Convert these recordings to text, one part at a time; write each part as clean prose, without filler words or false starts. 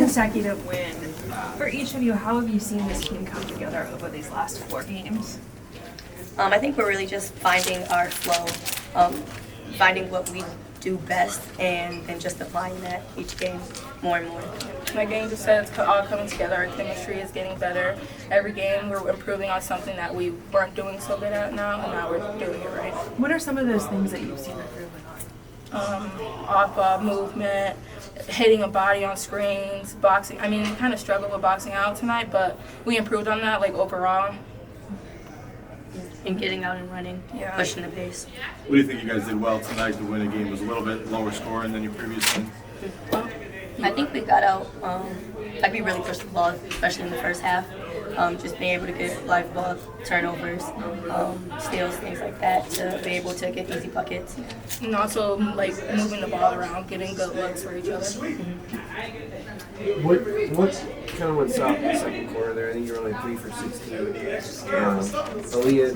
consecutive win. For each of you, how have you seen this team come together over these last 4 games? I think we're really just finding our flow, finding what we do best, and just applying that each game more and more. My game just said it's all coming together. Our chemistry is getting better. Every game we're improving on something that we weren't doing so good at now, and now we're doing it right. What are some of those things that you've seen improvement on? Off-ball movement, hitting a body on screens, boxing. I mean, we kind of struggled with boxing out tonight, but we improved on that, like, overall. And getting out and running, pushing the pace. What do you think you guys did well tonight to win a game? Was a little bit lower scoring than your previous wins? I think we got out, like we really pushed the ball, especially in the first half. Just being able to get live ball, turnovers, steals, things like that, to be able to get easy buckets. And also, like, moving the ball around, getting good looks for each other. What kind of went south in the second quarter there? I think you were only 3 for 16. Aaliyah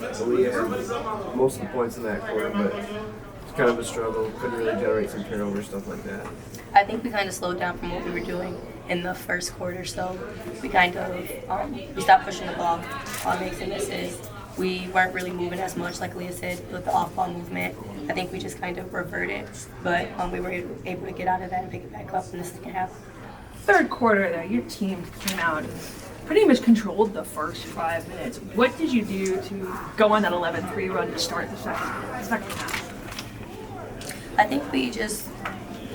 had most of the points in that quarter, but it's kind of a struggle. Couldn't really generate some turnover, stuff like that. I think we kind of slowed down from what we were doing in the first quarter, so we kind of we stopped pushing the ball on makes and misses. We weren't really moving as much, like Leah said, with the off-ball movement. I think we just kind of reverted, but we were able to get out of that and pick it back up in the second half. Third quarter, though, your team came out and pretty much controlled the first 5 minutes. What did you do to go on that 11-3 run to start the second half? I think we just,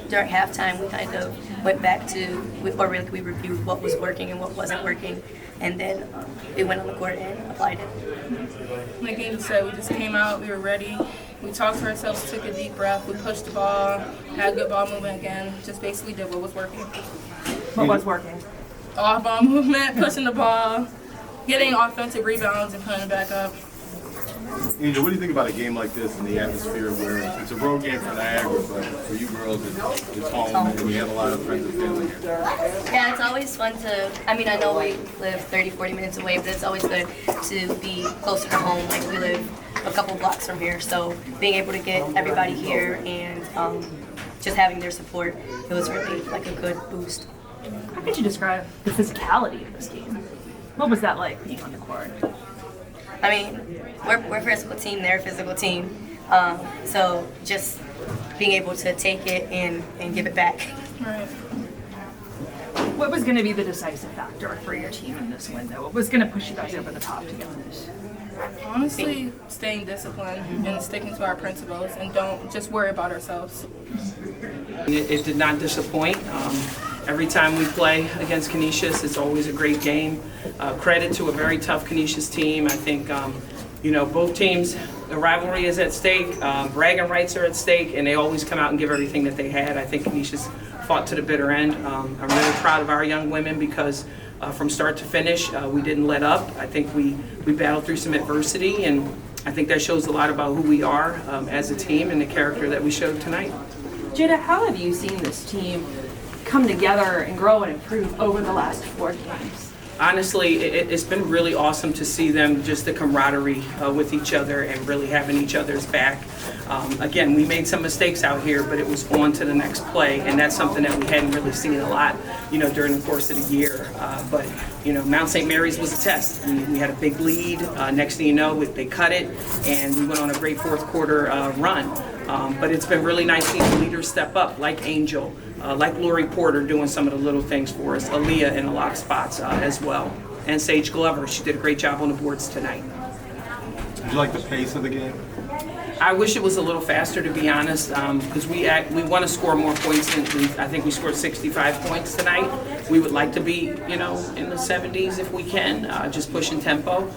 during halftime, we kind of went back to, or really we reviewed what was working and what wasn't working, and then we went on the court and applied it. Like Angel said, we just came out, we were ready. We talked to ourselves, took a deep breath, we pushed the ball, had good ball movement again, just basically did what was working. What was working? Off-ball movement, pushing the ball, getting offensive rebounds and putting it back up. Angel, what do you think about a game like this and the atmosphere where it's a road game for Niagara, but for you girls it's home and you have a lot of friends and family here? Yeah, it's always fun to, I mean, I know we live 30, 40 minutes away, but it's always good to be closer to home. Like, we live a couple blocks from here, so being able to get everybody here and just having their support, it was really like a good boost. How could you describe the physicality of this game? What was that like being on the court? I mean, we're a physical team, they're a physical team. So just being able to take it and give it back. Right. What was going to be the decisive factor for your team in this win, though? What was going to push you guys over the top to get this? Honestly, staying disciplined and sticking to our principles and don't just worry about ourselves. It did not disappoint. Every time we play against Canisius, it's always a great game. Credit to a very tough Canisius team. I think, both teams, the rivalry is at stake, bragging rights are at stake, and they always come out and give everything that they had. I think Canisius fought to the bitter end. I'm really proud of our young women because from start to finish, we didn't let up. I think we battled through some adversity, and I think that shows a lot about who we are as a team and the character that we showed tonight. Jada, how have you seen this team come together and grow and improve over the last 4 games? Honestly, it's been really awesome to see them, just the camaraderie with each other and really having each other's back. Again, we made some mistakes out here, but it was on to the next play, and that's something that we hadn't really seen a lot, during the course of the year. But Mount St. Mary's was a test. We had a big lead. Next thing you know, they cut it, and we went on a great fourth quarter run. But it's been really nice seeing the leaders step up, like Angel, like Lori Porter doing some of the little things for us, Aaliyah in a lot of spots as well, and Sage Glover. She did a great job on the boards tonight. Did you like the pace of the game? I wish it was a little faster, to be honest, because we want to score more points than I think we scored 65 points tonight. We would like to be, in the 70s if we can, just pushing tempo.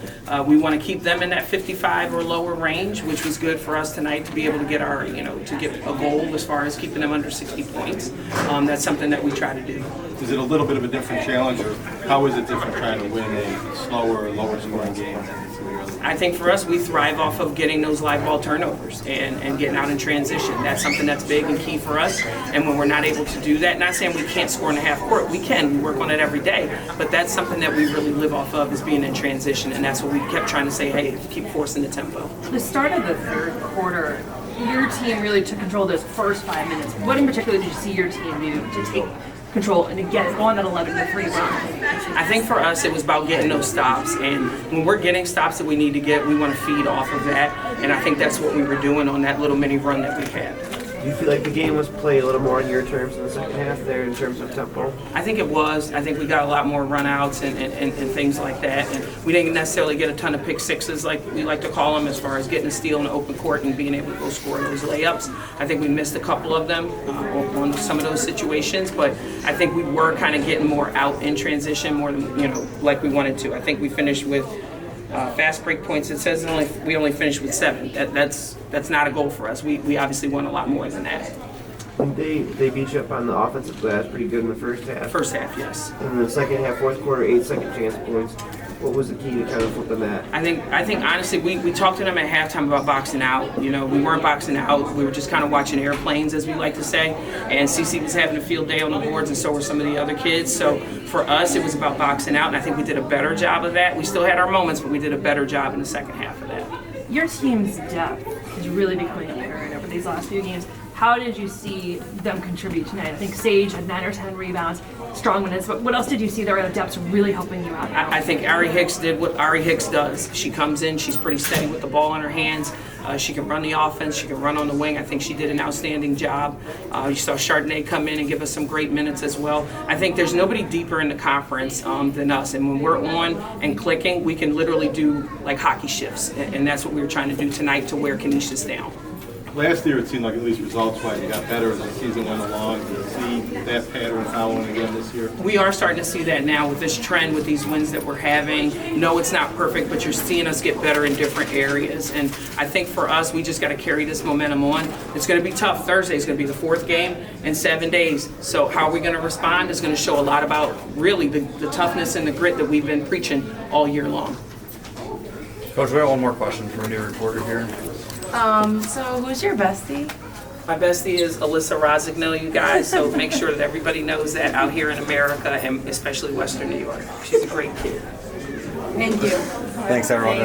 We want to keep them in that 55 or lower range, which was good for us tonight to be able to get our, to get a goal as far as keeping them under 60 points. That's something that we try to do. Is it a little bit of a different challenge, or how is it different trying to win a slower, lower scoring game than some of your other? I think for us, we thrive off of getting those live ball turnovers and getting out in transition. That's something that's big and key for us. And when we're not able to do that, not saying we can't score in a half court, we can. We work on it every day. But that's something that we really live off of, is being in transition. And that's what we kept trying to say, hey, keep forcing the tempo. The start of the third quarter, your team really took control of those first 5 minutes. What in particular did you see your team do to take control and again go on that 11-3 run? I think for us it was about getting those stops, and when we're getting stops that we need to get, we want to feed off of that, and I think that's what we were doing on that little mini run that we had. Do you feel like the game was played a little more in your terms in the second half there in terms of tempo? I think it was. I think we got a lot more run-outs and things like that. And we didn't necessarily get a ton of pick sixes like we like to call them as far as getting a steal in the open court and being able to go score those layups. I think we missed a couple of them on some of those situations, but I think we were kind of getting more out in transition more than, like we wanted to. I think we finished with fast break points. It says we only finished with 7. That's not a goal for us. We obviously want a lot more than that. They beat you up on the offensive glass pretty good in the first half. First half, yes. And in the second half, fourth quarter, 8 second chance points. What was the key to kind of flipping that? I think honestly, we talked to them at halftime about boxing out. We weren't boxing out. We were just kind of watching airplanes, as we like to say. And CC was having a field day on the boards, and so were some of the other kids. So for us, it was about boxing out, and I think we did a better job of that. We still had our moments, but we did a better job in the second half of that. Your team's depth is really becoming apparent over these last few games. How did you see them contribute tonight? I think Sage had 9 or 10 rebounds, strong minutes. But what else did you see there at depths really helping you out? I think Ari Hicks did what Ari Hicks does. She comes in, she's pretty steady with the ball in her hands. She can run the offense, she can run on the wing. I think she did an outstanding job. You saw Chardonnay come in and give us some great minutes as well. I think there's nobody deeper in the conference than us. And when we're on and clicking, we can literally do like hockey shifts. And that's what we were trying to do tonight to wear Canisius down. Last year, it seemed like at least results-wise, you got better as the season went along. Do you see that pattern following again this year? We are starting to see that now with this trend, with these wins that we're having. No, it's not perfect, but you're seeing us get better in different areas. And I think for us, we just got to carry this momentum on. It's going to be tough. Thursday is going to be the 4th game in 7 days. So how are we going to respond is going to show a lot about really the toughness and the grit that we've been preaching all year long. Coach, we have one more question from a new reporter here. So who's your bestie? My bestie is Alyssa Rossignol, you guys, so make sure that everybody knows that out here in America and especially Western New York. She's a great kid. Thank you. Thanks, everyone.